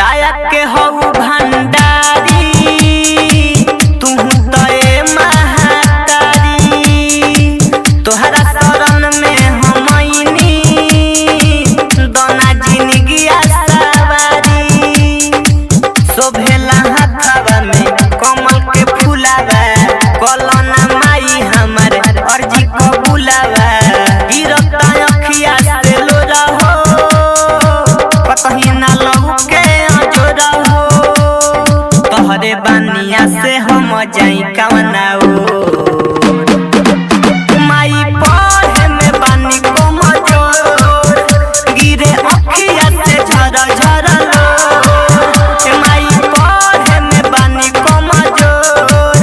दाया के हऊ भंडारी तू तो ए महातारी तोहरा शरण में हमनी दोना जिंदगी सवारी शोभेला हाथवा में कमल के फूलावा कलना माई हमर अर्जी कबूलावा गिरता अखिया से लोरा हो कतही ना लहू के अजोरा हो तोहरे बानिया से हम जाई कवनाओ माई पढ़े में बानी को मजोर गिरे अखिया से झरा झरा लो माई पढ़े में बानी को मजोर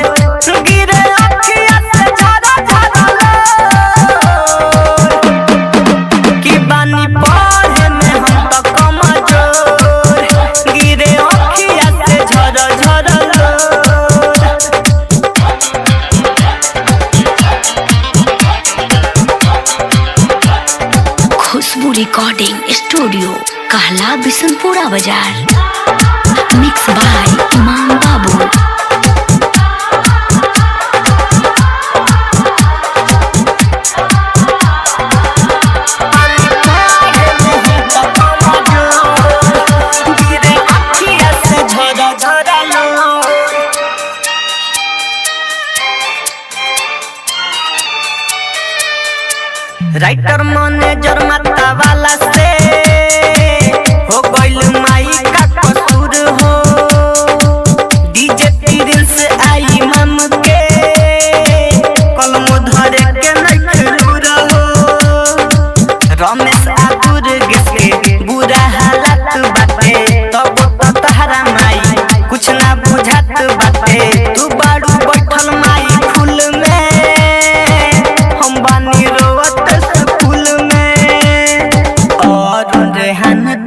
गिरे अखिया से झरा झरा लो कि बानी पढ़े में हम तो कमजोर गिरे अखिया से झरा झरा लो। खुशबू रिकॉर्डिंग स्टूडियो कहला बिशनपुरा बाजार मिक्स बाय इमाम बाबू। राइटर मैनेजर माता वाला से हो गइल माई का कसूर हो डीजे प्रिंस आई मम के कलम धरे के नखलूर हो रमेश आतुर के बुरा हालत बाटे तब तो तहरा माई कुछ ना बुझात बाटे तू बाड़ू बैठल माई फूल में हम बानी रोवत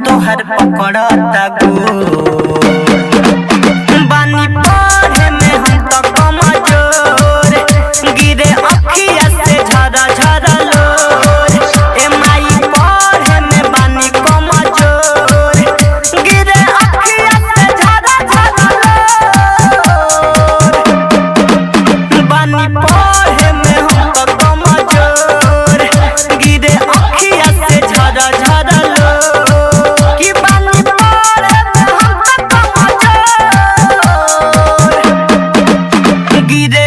तोहर पकड़ता गो बानी पढ़े में हम तो कमजोर गिरे अखिया से झरा झरा लो ए माई पढ़े में बानी कमजोर गिरे अखिया से झरा झरा लो बानी पढ़े में हम तो कमजोर गिरे अखिया से झरा झरा लो गिरे